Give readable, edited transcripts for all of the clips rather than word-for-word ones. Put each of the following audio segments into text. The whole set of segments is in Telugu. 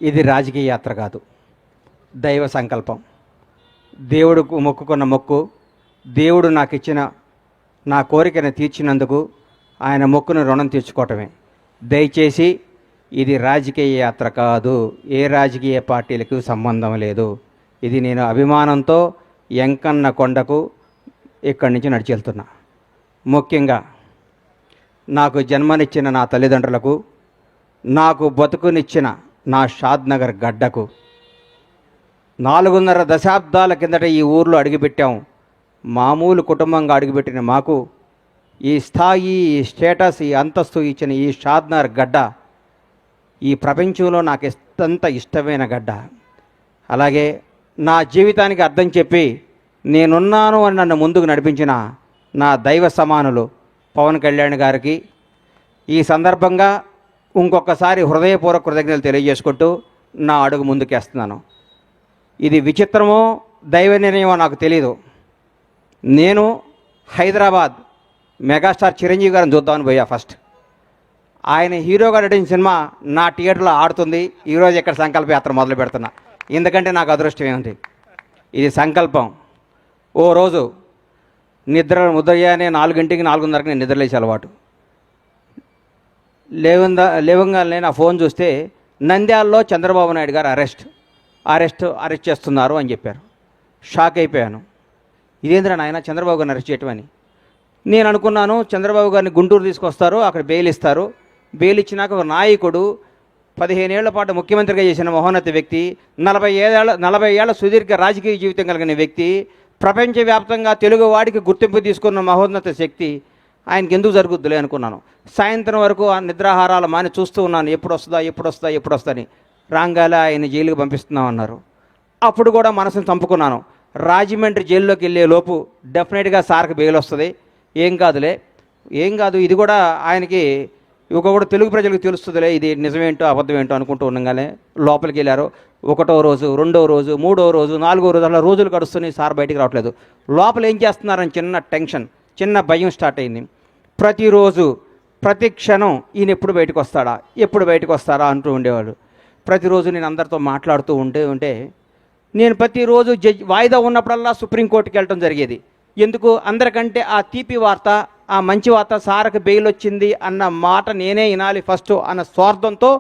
ఇది రాజకీయ యాత్ర కాదు, దైవ సంకల్పం. దేవుడుకు మొక్కుకున్న మొక్కు, దేవుడు నాకు ఇచ్చిన నా కోరికను తీర్చినందుకు ఆయన మొక్కును రుణం తీర్చుకోవటమే. దయచేసి ఇది రాజకీయ యాత్ర కాదు, ఏ రాజకీయ పార్టీలకు సంబంధం లేదు. ఇది నేను అభిమానంతో ఎంకన్న కొండకు ఇక్కడి నుంచి నడిచి వెళ్తున్నా. ముఖ్యంగా నాకు జన్మనిచ్చిన నా తల్లిదండ్రులకు, నాకు బతుకునిచ్చిన నా షాద్నగర్ గడ్డకు, 4.5 దశాబ్దాల కిందట ఈ ఊర్లో అడుగుపెట్టాం. మామూలు కుటుంబంగా అడుగుపెట్టిన మాకు ఈ స్థాయి, ఈ స్టేటస్, ఈ అంతస్తు ఇచ్చిన ఈ షాద్నగర్ గడ్డ ఈ ప్రపంచంలో నాకు ఎంత ఇష్టమైన గడ్డ. అలాగే నా జీవితానికి అర్థం చెప్పి నేనున్నాను అని నన్ను ముందుకు నడిపించిన నా దైవ సమానులు పవన్ కళ్యాణ్ గారికి ఈ సందర్భంగా ఇంకొకసారి హృదయపూర్వక కృతజ్ఞతలు తెలియజేసుకుంటూ నా అడుగు ముందుకేస్తున్నాను. ఇది విచిత్రమో దైవ నిర్ణయమో నాకు తెలీదు. నేను హైదరాబాద్ మెగాస్టార్ చిరంజీవి గారిని చూద్దామని పోయా. ఫస్ట్ ఆయన హీరోగా నటించిన సినిమా నా థియేటర్లో ఆడుతుంది. ఈరోజు ఇక్కడ సంకల్ప యాత్ర మొదలు పెడుతున్నా. ఎందుకంటే నాకు అదృష్టం ఏమిటి, ఇది సంకల్పం. ఓ రోజు ఉదయాన్నే 4 గంటకి 4:30కి నేను నిద్రలేసే అలవాటు. లేవంగానే నా ఫోన్ చూస్తే నంద్యాలలో చంద్రబాబు నాయుడు గారు అరెస్ట్ చేస్తున్నారు అని చెప్పారు. షాక్ అయిపోయాను. ఇదేంద్రా నాయన చంద్రబాబు గారిని అరెస్ట్ చేయటం అని. నేను అనుకున్నాను చంద్రబాబు గారిని గుంటూరు తీసుకొస్తారు, అక్కడ బెయిల్ ఇస్తారు. బెయిల్ ఇచ్చినాక ఒక నాయకుడు 15 ఏళ్ల పాటు ముఖ్యమంత్రిగా చేసిన మహోన్నత వ్యక్తి, 40 ఏళ్ల సుదీర్ఘ రాజకీయ జీవితం కలిగిన వ్యక్తి, ప్రపంచవ్యాప్తంగా తెలుగు వాడికి గుర్తింపు తీసుకున్న మహోన్నత శక్తి ఆయనకి ఎందుకు జరుగుద్దులే అనుకున్నాను. సాయంత్రం వరకు ఆ నిద్రాహారాలు మాని చూస్తూ ఉన్నాను, ఎప్పుడు వస్తుందా అని. రాంగాలే ఆయన జైలుకి పంపిస్తున్నామన్నారు. అప్పుడు కూడా మనసును చంపుకున్నాను. రాజమండ్రి జైల్లోకి వెళ్ళే లోపు డెఫినెట్గా సార్కి బెయిల్ వస్తుంది, ఏం కాదు, ఇది కూడా ఆయనకి కూడా తెలుగు ప్రజలకు తెలుస్తుందిలే, ఇది నిజమేంటో అబద్ధమేంటో అనుకుంటూ ఉండగానే లోపలికి వెళ్ళారు. 1వ రోజు, 2వ రోజు, 3వ రోజు, 4వ రోజు, అలా రోజులు గడుస్తున్నాయి. సార్ బయటికి రావట్లేదు. లోపల ఏం చేస్తున్నారని చిన్న టెన్షన్, చిన్న భయం స్టార్ట్ అయింది. ప్రతిరోజు ప్రతి క్షణం ఈయన ఎప్పుడు బయటకు వస్తారా అంటూ ఉండేవాడు. ప్రతిరోజు నేను అందరితో మాట్లాడుతూ ఉంటే నేను ప్రతిరోజు వాయిదా ఉన్నప్పుడల్లా సుప్రీంకోర్టుకి వెళ్ళటం జరిగేది. ఎందుకు? అందరికంటే ఆ తీపి వార్త, ఆ మంచి వార్త, సార్కి బెయిల్ వచ్చింది అన్న మాట నేనే వినాలి ఫస్ట్ అన్న స్వార్థంతో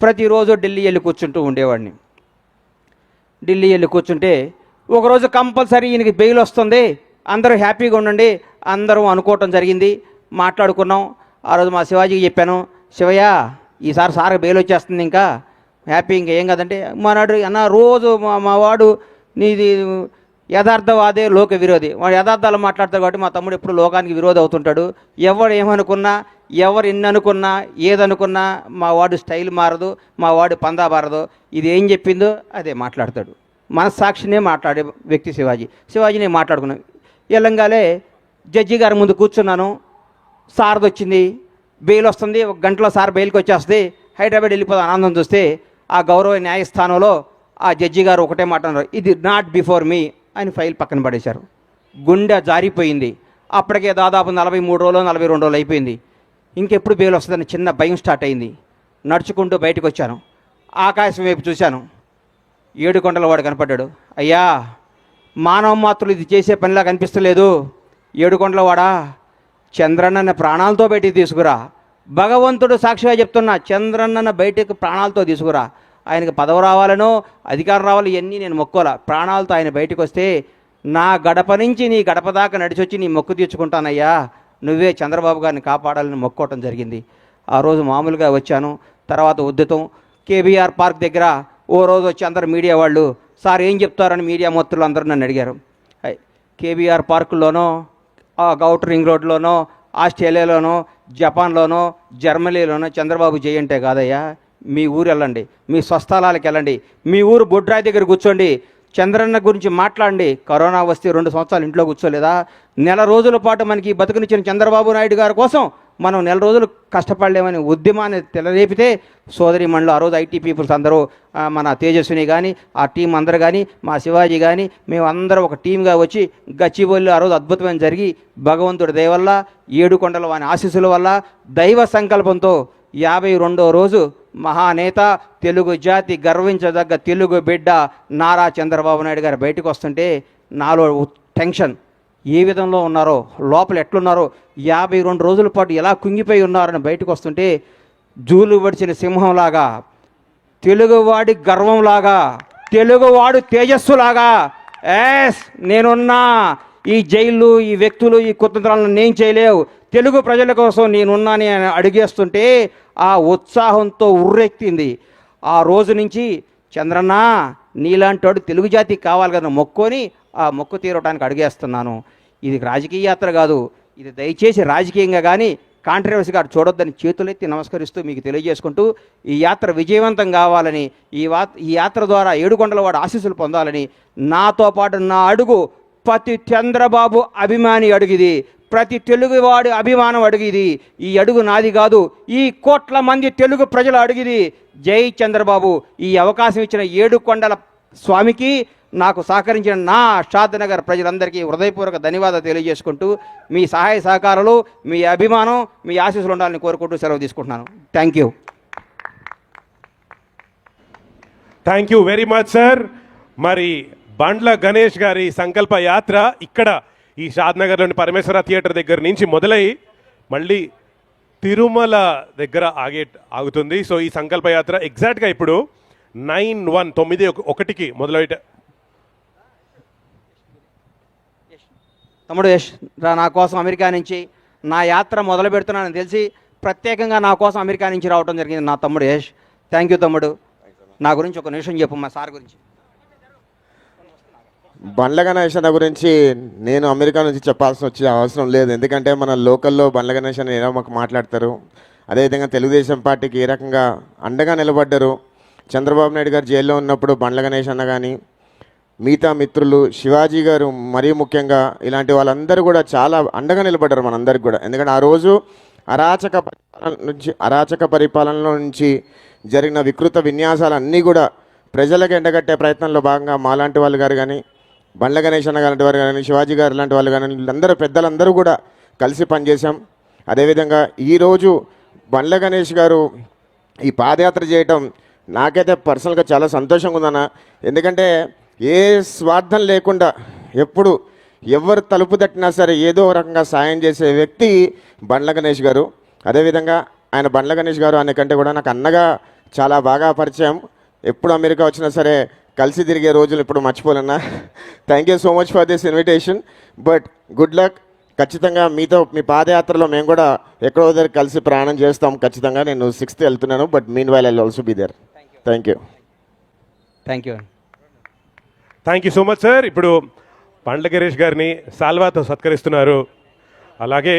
ప్రతిరోజు ఢిల్లీ వెళ్ళి కూర్చుంటూ ఉండేవాడిని. ఢిల్లీ వెళ్ళి కూర్చుంటే ఒకరోజు కంపల్సరీ ఈయనకి బెయిల్ వస్తుంది, అందరూ హ్యాపీగా ఉండండి అందరూ అనుకోవటం జరిగింది. మాట్లాడుకున్నాం. ఆ రోజు మా శివాజీకి చెప్పాను, శివయ్య ఈసారి సార్కి బెయిల్ వచ్చేస్తుంది, ఇంకా హ్యాపీ, ఇంకా ఏం కాదంటే మనాడు అన్న రోజు మా వాడు నీది యథార్థవాదే లోక విరోధి, వాడు యథార్థాలు మాట్లాడతాడు కాబట్టి మా తమ్ముడు ఎప్పుడు లోకానికి విరోధి అవుతుంటాడు. ఎవరు ఏమనుకున్నా, ఎవరు ఎన్ని అనుకున్నా, ఏదనుకున్నా మా వాడు స్టైల్ మారదు, మా వాడు పందా మారదు. ఇది ఏం చెప్పిందో అదే మాట్లాడతాడు. మనస్సాక్షినే మాట్లాడే వ్యక్తి శివాజీ నేను మాట్లాడుకున్నాను. ఎల్లంగాలే జడ్జి గారి ముందు కూర్చున్నాను. సార్ది వచ్చింది, బెయిల్ వస్తుంది, 1 గంటలో సార్ బెయిల్కి వచ్చేస్తుంది, హైదరాబాద్ వెళ్ళిపోతే ఆనందం చూస్తే ఆ గౌరవ న్యాయస్థానంలో ఆ జడ్జి గారు ఒకటే మాట అన్నారు, ఇది నాట్ బిఫోర్ మీ అని ఫైల్ పక్కన పడేశారు. గుండె జారిపోయింది. అప్పటికే దాదాపు 43 రోజులు 42 రోజులు అయిపోయింది. ఇంకెప్పుడు బెయిల్ వస్తుందని చిన్న భయం స్టార్ట్ అయింది. నడుచుకుంటూ బయటకు వచ్చాను. ఆకాశం వైపు చూశాను. 7 కొండల వాడు కనపడ్డాడు. అయ్యా మానవ మాత్రులు ఇది చేసే పనిలా కనిపిస్తలేదు, 7 కొండల వాడా చంద్రన్నని ప్రాణాలతో బయటికి తీసుకురా. భగవంతుడు సాక్షిగా చెప్తున్నా, చంద్రన్నను బయటకు ప్రాణాలతో తీసుకురా. ఆయనకు పదవి రావాలనో అధికారం రావాలి, ఇవన్నీ నేను మొక్కోలా. ప్రాణాలతో ఆయన బయటకు వస్తే నా గడప నుంచి నీ గడప దాకా నడిచొచ్చి నీ మొక్కు తీర్చుకుంటానయ్యా, నువ్వే చంద్రబాబు గారిని కాపాడాలని మొక్కోవటం జరిగింది. ఆ రోజు మామూలుగా వచ్చాను. తర్వాత ఉద్యతం కేబీఆర్ పార్క్ దగ్గర ఓ రోజు వచ్చి అందరు మీడియా వాళ్ళు, సార్ ఏం చెప్తారని మీడియా మొత్తులు అందరూ నన్ను అడిగారు. కేబీఆర్ పార్కుల్లోనో, ఔటర్ రింగ్ రోడ్లోనో, ఆస్ట్రేలియాలోనో, జపాన్లోనో, జర్మనీలోనో చంద్రబాబు జై అంటే కాదయ్యా, మీ ఊరు వెళ్ళండి, మీ స్వస్థలాలకు వెళ్ళండి, మీ ఊరు బొడ్రాయి దగ్గర కూర్చోండి, చంద్రన్న గురించి మాట్లాడండి. కరోనా వస్తే 2 సంవత్సరాలు ఇంట్లో కూర్చోలేదా? నెల రోజుల పాటు మనకి బతుకునిచ్చిన చంద్రబాబు నాయుడు గారి కోసం మనం నెల రోజులు కష్టపడలేమని ఉద్యమాన్ని తెలరేపితే సోదరిమణులు ఆ రోజు ఐటీ పీపుల్స్ అందరూ, మన తేజస్విని కానీ ఆ టీం అందరూ కానీ, మా శివాజీ కానీ, మేము అందరం ఒక టీంగా వచ్చి గచ్చిబౌలిలో ఆ రోజు అద్భుతమైన జరిగి భగవంతుడి దయ వల్ల, 7 కొండల వాని ఆశీస్సుల వల్ల, దైవ సంకల్పంతో 52వ రోజు మహానేత, తెలుగు జాతి గర్వించదగ్గ తెలుగు బిడ్డ నారా చంద్రబాబు నాయుడు గారు బయటకు వస్తుంటే నాలో టెన్షన్, ఏ విధంలో ఉన్నారో, లోపల ఎట్లున్నారో, 52 రోజుల పాటు ఎలా కుంగిపోయి ఉన్నారని బయటకు వస్తుంటే జూలు పడిచిన సింహంలాగా, తెలుగువాడి గర్వంలాగా, తెలుగువాడు తేజస్సులాగా, ఎస్ నేనున్నా, ఈ జైళ్ళు, ఈ వ్యక్తులు, ఈ కుతంత్రాలను నేను చేయలేవు, తెలుగు ప్రజల కోసం నేనున్నాని అని అడిగేస్తుంటే ఆ ఉత్సాహంతో ఉర్రెక్కింది. ఆ రోజు నుంచి చంద్రన్న నీలాంటోడు తెలుగు జాతికి కావాలి కదా మొక్కొని ఆ మొక్కు తీరడానికి అడిగేస్తున్నాను. ఇది రాజకీయ యాత్ర కాదు, ఇది దయచేసి రాజకీయంగా కానీ కాంట్రవర్సీగా చూడొద్దని చేతులెత్తి నమస్కరిస్తూ మీకు తెలియజేసుకుంటూ ఈ యాత్ర విజయవంతం కావాలని, ఈ యాత్ర ద్వారా ఏడుకొండలవాడు ఆశీస్సులు పొందాలని, నాతో పాటు నా అడుగు ప్రతి చంద్రబాబు అభిమాని అడుగుది, ప్రతి తెలుగువాడి అభిమానం అడుగుది. ఈ అడుగు నాది కాదు, ఈ కోట్ల మంది తెలుగు ప్రజలు అడుగుది. జై చంద్రబాబు. ఈ అవకాశం ఇచ్చిన ఏడుకొండల స్వామికి, నాకు సహకరించిన నా షాద్నగర్ ప్రజలందరికీ హృదయపూర్వక ధన్యవాదాలు తెలియజేసుకుంటూ మీ సహాయ సహకారాలు, మీ అభిమానం, మీ ఆశీస్సులు ఉండాలని కోరుకుంటూ సెలవు తీసుకుంటున్నాను. Thank you. Thank you very much sir. మరి బండ్ల గణేష్ గారి సంకల్ప యాత్ర ఇక్కడ ఈ షాద్నగర్లోని పరమేశ్వర థియేటర్ దగ్గర నుంచి మొదలై మళ్ళీ తిరుమల దగ్గర ఆగుతుంది. సో ఈ సంకల్ప యాత్ర ఎగ్జాక్ట్గా ఇప్పుడు 9/1 మొదలైతే. తమ్ముడు యష్ నా కోసం అమెరికా నుంచి నా యాత్ర మొదలు పెడుతున్నానని తెలిసి ప్రత్యేకంగా నా కోసం అమెరికా నుంచి రావడం జరిగింది నా తమ్ముడు యష్. థ్యాంక్ యూ తమ్ముడు. నా గురించి ఒక నిమిషం చెప్పు, మా సార్ గురించి. బండ్ల గణేష్ అన్న గురించి నేను అమెరికా నుంచి చెప్పాల్సిన వచ్చే అవసరం లేదు, ఎందుకంటే మన లోకల్లో బండ్ల గణేష్ అని ఏదో మాకు మాట్లాడతారు. అదేవిధంగా తెలుగుదేశం పార్టీకి ఏ రకంగా అండగా నిలబడ్డారు. చంద్రబాబు నాయుడు గారు జైల్లో ఉన్నప్పుడు బండ్ల గణేష్ అన్న కానీ మిగతా మిత్రులు, శివాజీ గారు మరీ ముఖ్యంగా, ఇలాంటి వాళ్ళందరూ కూడా చాలా అండగా నిలబడ్డారు మనందరికి కూడా. ఎందుకంటే ఆ రోజు అరాచక పరిపాలనలో నుంచి జరిగిన వికృత విన్యాసాలన్నీ కూడా ప్రజలకు ఎండగట్టే ప్రయత్నంలో భాగంగా మాలాంటి వాళ్ళు గారు కానీ, బండ్ల గణేష్ అన్న లాంటి వారు కానీ, శివాజీ గారు లాంటి వాళ్ళు కానీ, వీళ్ళందరూ పెద్దలందరూ కూడా కలిసి పనిచేశాం. అదేవిధంగా ఈరోజు బండ్ల గణేష్ గారు ఈ పాదయాత్ర చేయటం నాకైతే పర్సనల్గా చాలా సంతోషంగా ఉందన్న. ఎందుకంటే ఏ స్వార్థం లేకుండా ఎప్పుడు ఎవరు తలుపు తట్టినా సరే ఏదో రకంగా సాయం చేసే వ్యక్తి బండ్ల గణేష్ గారు. అదేవిధంగా ఆయన బండ్ల గణేష్ గారు అనే కంటే కూడా నాకు అన్నగా చాలా బాగా పరిచయం. ఎప్పుడు అమెరికా వచ్చినా సరే కలిసి తిరిగే రోజులు ఇప్పుడు మర్చిపోలేనా. Thank you so much for this invitation. But good luck. ఖచ్చితంగా మీతో మీ పాదయాత్రలో మేము కూడా ఎక్కడో దగ్గర కలిసి ప్రయాణం చేస్తాం ఖచ్చితంగా. నేను 6th వెళ్తున్నాను, but meanwhile I will also be there. Thank you. Thank you. Thank you so much sir. ఇప్పుడు బండ్ల గణేష్ గారిని సాల్వాతో సత్కరిస్తున్నారు. అలాగే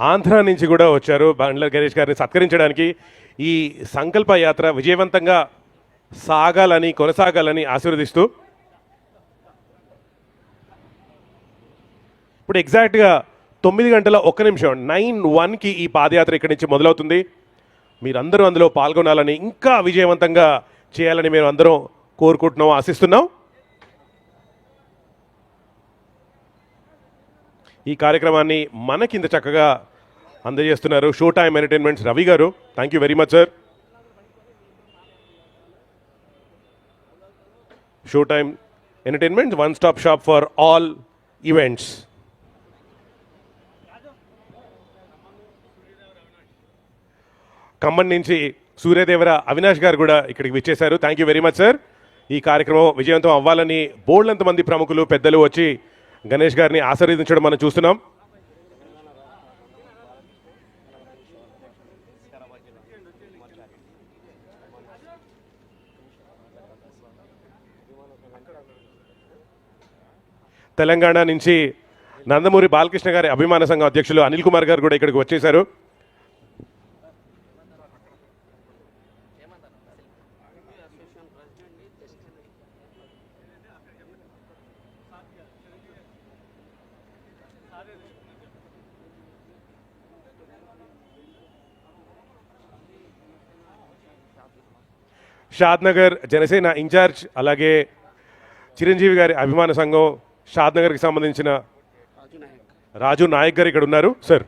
ఆంధ్ర నుంచి కూడా వచ్చారు బండ్ల గణేష్ గారిని సత్కరించడానికి. ఈ సంకల్ప యాత్ర విజయవంతంగా సాగాలని, కొనసాగాలని ఆశీర్వదిస్తూ ఇప్పుడు ఎగ్జాక్ట్గా 9:01 9:01 ఈ పాదయాత్ర ఇక్కడి నుంచి మొదలవుతుంది. మీరందరూ అందులో పాల్గొనాలని, ఇంకా విజయవంతంగా చేయాలని మేము అందరం కోరుకుంటున్నాం, ఆశిస్తున్నాం. ఈ కార్యక్రమాన్ని మనకింత చక్కగా అందజేస్తున్నారు షో టైమ్ ఎంటర్టైన్మెంట్స్ రవి గారు. Thank you very much sir. Show time entertainments, one stop shop for all events. Khammam నుంచి సూర్యదేవర అవినాష్ గారు కూడా ఇక్కడికి విచ్చేశారు. Thank you very much sir. ఈ కార్యక్రమం విజయవంతం అవ్వాలని బోల్డంతమంది ప్రముఖులు, పెద్దలు వచ్చి గణేష్ గారిని ఆశీర్వదించడం మనం చూస్తున్నాం. తెలంగాణ నుంచి నందమూరి బాలకృష్ణ గారి అభిమాన సంఘం అధ్యక్షులు అనిల్ కుమార్ గారు కూడా ఇక్కడికి వచ్చేశారు. షాద్నగర్ జనసేన ఇన్ఛార్జ్, అలాగే చిరంజీవి గారి అభిమాన సంఘం, షాద్నగర్కి సంబంధించిన రాజు నాయక్ గారు ఇక్కడ ఉన్నారు సార్.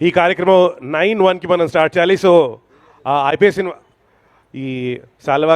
ఈ కార్యక్రమం 9:01కి మనం స్టార్ట్ చేయాలి. సో ఐపీఎస్ ఈ సాల్వా